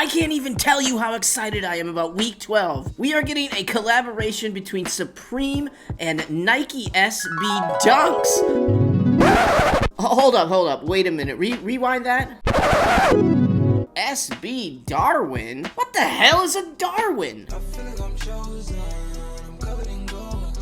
I can't even tell you how excited I am about week 12. We are getting a collaboration between Supreme and Nike SB Dunks. Hold up, wait a minute, rewind that. SB Darwin? What the hell is a Darwin? I feel like I'm chosen. I'm covered in gold.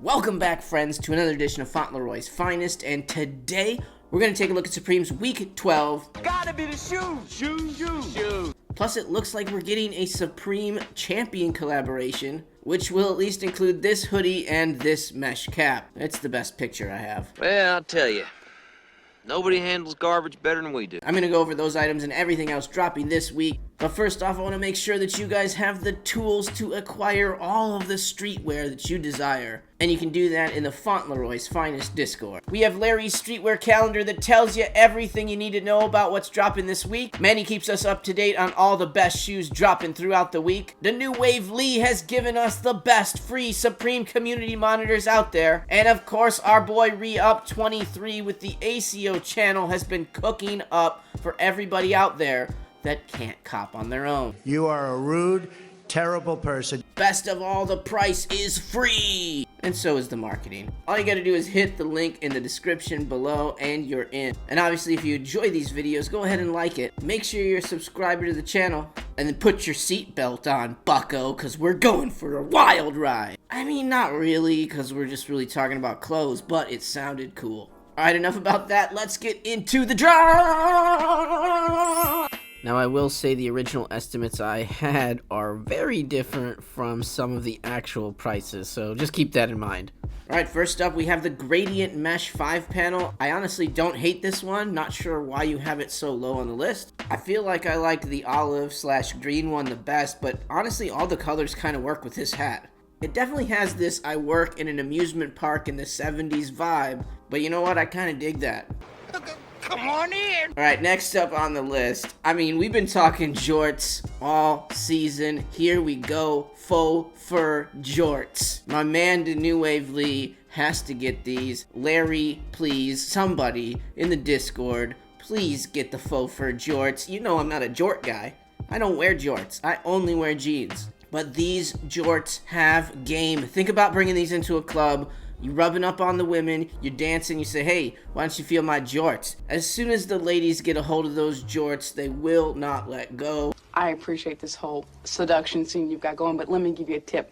Welcome back, friends, to another edition of Fauntleroy's Finest, and today we're going to take a look at Supreme's Week 12. Gotta be the shoes. Plus, it looks like we're getting a Supreme Champion collaboration, which will at least include this hoodie and this mesh cap. It's the best picture I have. Well, I'll tell you. Nobody handles garbage better than we do. I'm going to go over those items and everything else dropping this week. But first off, I want to make sure that you guys have the tools to acquire all of the streetwear that you desire. And you can do that in the Fauntleroy's Finest Discord. We have Larry's streetwear calendar that tells you everything you need to know about what's dropping this week. Manny keeps us up to date on all the best shoes dropping throughout the week. The New Wave Lee has given us the best free Supreme community monitors out there. And of course, our boy Re-Up23 with the ACO channel has been cooking up for everybody out there that can't cop on their own. You are a rude, terrible person. Best of all, the price is free! And so is the marketing. All you gotta do is hit the link in the description below and you're in. And obviously, if you enjoy these videos, go ahead and like it. Make sure you're a subscriber to the channel. And then put your seatbelt on, bucko, because we're going for a wild ride. I mean, not really, because we're just really talking about clothes, but it sounded cool. Alright, enough about that. Let's get into the drop! Now, I will say the original estimates I had are very different from some of the actual prices, so just keep that in mind. Alright, first up, we have the Gradient Mesh 5-panel. I honestly don't hate this one. Not sure why you have it so low on the list. I feel like I like the olive/green one the best, but honestly, all the colors kind of work with this hat. It definitely has this I work in an amusement park in the 70s vibe, but you know what? I kind of dig that. Come on in. Alright, next up on the list. I mean, we've been talking jorts all season. Here we go. Faux fur jorts. My man, the New Wave Lee, has to get these. Larry, please, somebody in the Discord, please get the faux fur jorts. You know I'm not a jort guy. I don't wear jorts. I only wear jeans. But these jorts have game. Think about bringing these into a club. You rubbing up on the women, you're dancing, you say, hey, why don't you feel my jorts? As soon as the ladies get a hold of those jorts, they will not let go. I appreciate this whole seduction scene you've got going, but let me give you a tip.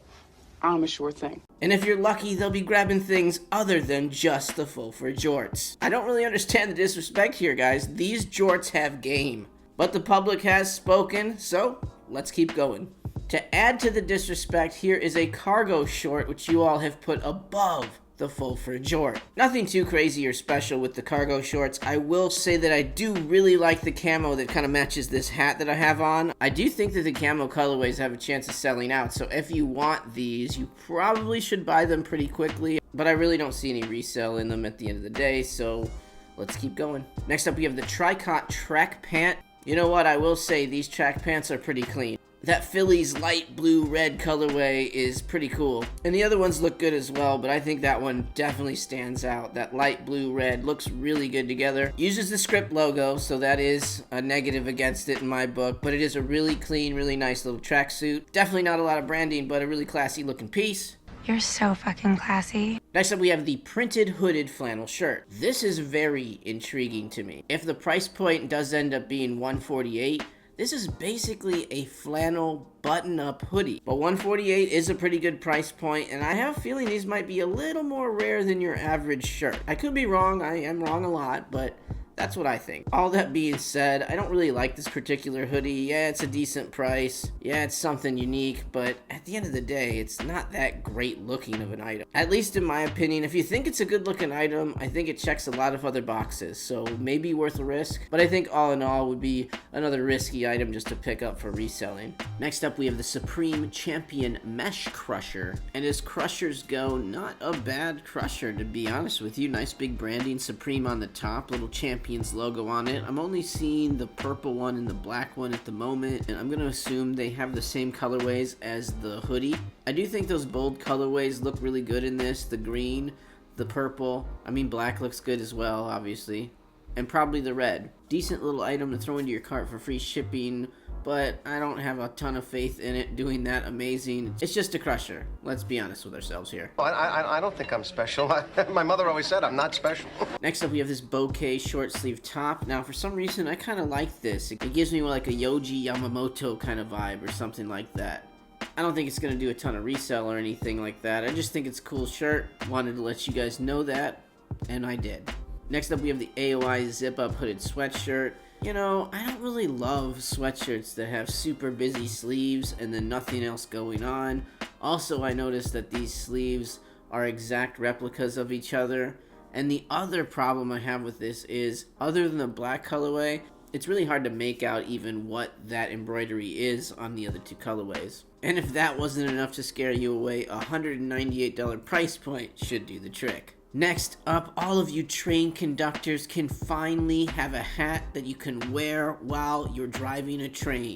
I'm a sure thing. And if you're lucky, they'll be grabbing things other than just the faux fur jorts. I don't really understand the disrespect here, guys. These jorts have game. But the public has spoken, so let's keep going. To add to the disrespect, here is a cargo short, which you all have put above the faux fur jort. Nothing too crazy or special with the cargo shorts. I will say that I do really like the camo that kind of matches this hat that I have on. I do think that the camo colorways have a chance of selling out, so if you want these, you probably should buy them pretty quickly, but I really don't see any resale in them at the end of the day, so let's keep going. Next up, we have the Tricot track pant. You know what, I will say these track pants are pretty clean. That Phillies light blue red colorway is pretty cool. And the other ones look good as well, but I think that one definitely stands out. That light blue red looks really good together. Uses the script logo, so that is a negative against it in my book, but it is a really clean, really nice little tracksuit. Definitely not a lot of branding, but a really classy looking piece. You're so fucking classy. Next up, we have the printed hooded flannel shirt. This is very intriguing to me. If the price point does end up being $148, this is basically a flannel button-up hoodie. But $148 is a pretty good price point, and I have a feeling these might be a little more rare than your average shirt. I could be wrong, I am wrong a lot, but that's what I think. All that being said, I don't really like this particular hoodie. Yeah, it's a decent price. Yeah, it's something unique, but at the end of the day, it's not that great looking of an item. At least in my opinion, if you think it's a good looking item, I think it checks a lot of other boxes, so maybe worth a risk. But I think all in all would be another risky item just to pick up for reselling. Next up, we have the Supreme Champion Mesh Crusher. And as crushers go, not a bad crusher, to be honest with you. Nice big branding, Supreme on the top, little Champions logo on it. I'm only seeing the purple one and the black one at the moment, and I'm gonna assume they have the same colorways as the hoodie. I do think those bold colorways look really good in this. The green, the purple, I mean black looks good as well, obviously. and probably the red. Decent little item to throw into your cart for free shipping, but I don't have a ton of faith in it doing that amazing. It's just a crusher. Let's be honest with ourselves here. I don't think I'm special. My mother always said I'm not special. Next up, we have this bouquet short sleeve top. Now, for some reason, I kind of like this. It gives me like a Yoji Yamamoto kind of vibe or something like that. I don't think it's going to do a ton of resell or anything like that. I just think it's a cool shirt. Wanted to let you guys know that, and I did. Next up, we have the Aoi zip-up hooded sweatshirt. You know, I don't really love sweatshirts that have super busy sleeves and then nothing else going on. Also, I noticed that these sleeves are exact replicas of each other. And the other problem I have with this is, other than the black colorway, it's really hard to make out even what that embroidery is on the other two colorways. And if that wasn't enough to scare you away, a $198 price point should do the trick. Next up, all of you train conductors can finally have a hat that you can wear while you're driving a train.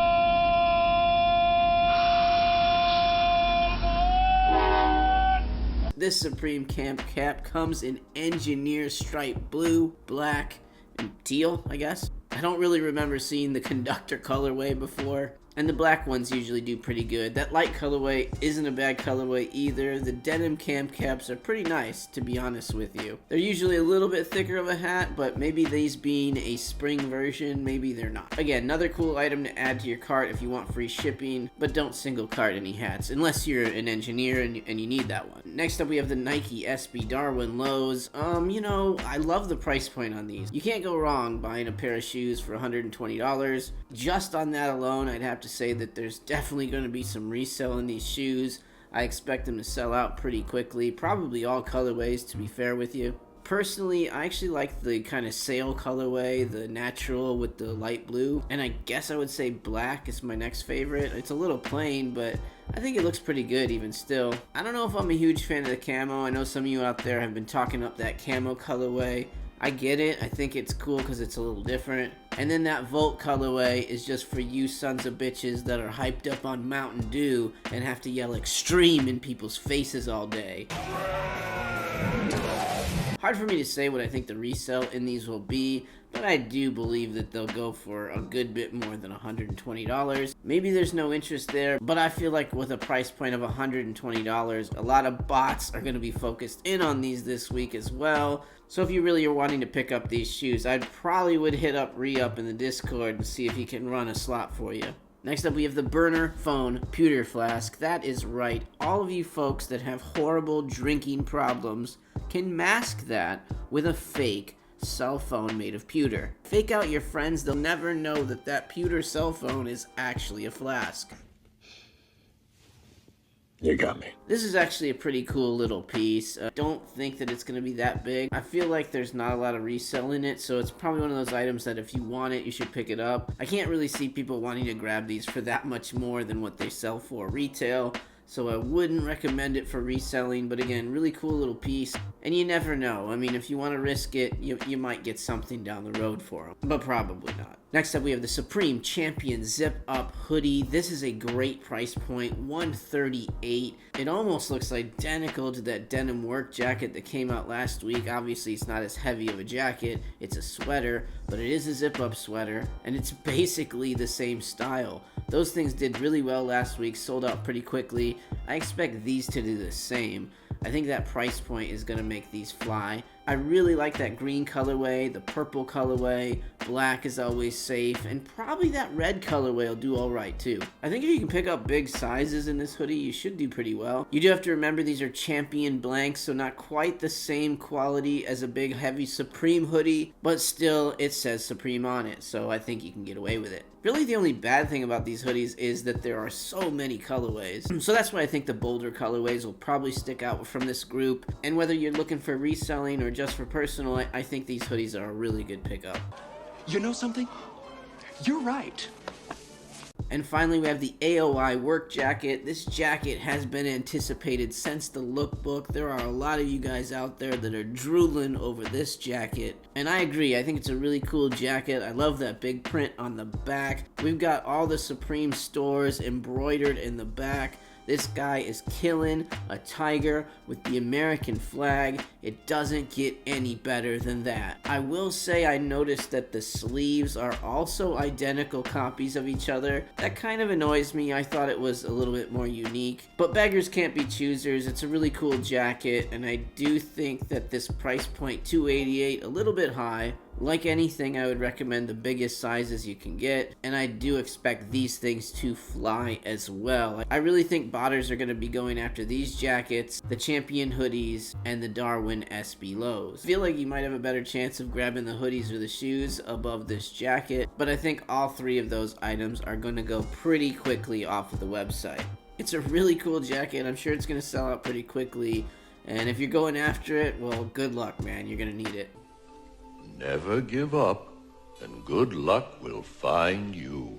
This Supreme Camp cap comes in engineer stripe blue, black, and teal, I guess. I don't really remember seeing the conductor colorway before. And the black ones usually do pretty good. That light colorway isn't a bad colorway either. The denim camp caps are pretty nice, to be honest with you. They're usually a little bit thicker of a hat, but maybe these being a spring version, maybe they're not. Again, another cool item to add to your cart if you want free shipping, but don't single cart any hats, unless you're an engineer and you need that one. Next up, we have the Nike SB Darwin Lows. You know, I love the price point on these. You can't go wrong buying a pair of shoes for $120. Just on that alone, I'd have to say that there's definitely going to be some resell in these shoes. I expect them to sell out pretty quickly, probably all colorways to be fair with you. Personally, I actually like the kind of sail colorway, the natural with the light blue, and I guess I would say black is my next favorite. It's a little plain, but I think it looks pretty good even still. I don't know if I'm a huge fan of the camo. I know some of you out there have been talking up that camo colorway. I get it. I think it's cool because it's a little different. And then that Volt colorway is just for you sons of bitches that are hyped up on Mountain Dew and have to yell extreme in people's faces all day. Hard for me to say what I think the resell in these will be, but I do believe that they'll go for a good bit more than $120. Maybe there's no interest there, but I feel like with a price point of $120, a lot of bots are going to be focused in on these this week as well. So if you really are wanting to pick up these shoes, I probably would hit up Re-Up in the Discord and see if he can run a slot for you. Next up, we have the burner phone pewter flask. That is right. All of you folks that have horrible drinking problems can mask that with a fake cell phone made of pewter. Fake out your friends, they'll never know that that pewter cell phone is actually a flask. You got me. This is actually a pretty cool little piece. Don't think that it's going to be that big. I feel like there's not a lot of resell in it, so it's probably one of those items that if you want it, you should pick it up. I can't really see people wanting to grab these for that much more than what they sell for retail, so I wouldn't recommend it for reselling, but again, really cool little piece, and you never know. I mean, if you want to risk it, you might get something down the road for them, but probably not. Next up, we have the Supreme Champion Zip Up Hoodie. This is a great price point, $138. It almost looks identical to that denim work jacket that came out last week. Obviously, it's not as heavy of a jacket. It's a sweater, but it is a zip-up sweater, and it's basically the same style. Those things did really well last week, sold out pretty quickly. I expect these to do the same. I think that price point is going to make these fly. I really like that green colorway, the purple colorway, black is always safe, and probably that red colorway will do alright too. I think if you can pick up big sizes in this hoodie, you should do pretty well. You do have to remember these are Champion blanks, so not quite the same quality as a big heavy Supreme hoodie, but still it says Supreme on it, so I think you can get away with it. Really the only bad thing about these hoodies is that there are so many colorways, so that's why I think the bolder colorways will probably stick out from this group, and whether you're looking for reselling or just for personal, I think these hoodies are a really good pickup. You know something? You're right. And finally, we have the Aoi Work Jacket. This jacket has been anticipated since the lookbook. There are a lot of you guys out there that are drooling over this jacket. And I agree, I think it's a really cool jacket. I love that big print on the back. We've got all the Supreme stores embroidered in the back. This guy is killing a tiger with the American flag. It doesn't get any better than that. I will say I noticed that the sleeves are also identical copies of each other. That kind of annoys me. I thought it was a little bit more unique. But beggars can't be choosers. It's a really cool jacket, and I do think that this price point, $288, a little bit high. Like anything, I would recommend the biggest sizes you can get, and I do expect these things to fly as well. I really think botters are going to be going after these jackets, the Champion hoodies, and the Darwin SB Lows. I feel like you might have a better chance of grabbing the hoodies or the shoes above this jacket, but I think all three of those items are going to go pretty quickly off of the website. It's a really cool jacket. I'm sure it's going to sell out pretty quickly, and if you're going after it, well, good luck, man. You're going to need it. Never give up, and good luck will find you.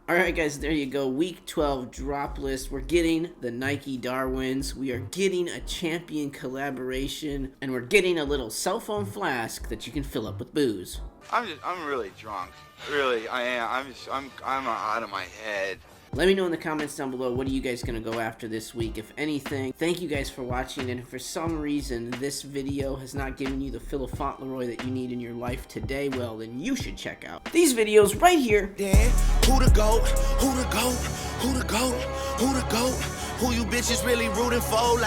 Alright guys, there you go. Week 12 drop list. We're getting the Nike Darwins. We are getting a Champion collaboration. And we're getting a little cell phone flask that you can fill up with booze. I'm really drunk. Really, I am. I'm out of my head. Let me know in the comments down below, what are you guys going to go after this week, if anything. Thank you guys for watching, and if for some reason this video has not given you the fill of Fauntleroy that you need in your life today, well, then you should check out these videos right here. Yeah, who the GOAT? Who the GOAT? Who the GOAT? Who the GOAT? Who you bitches really rooting for? Like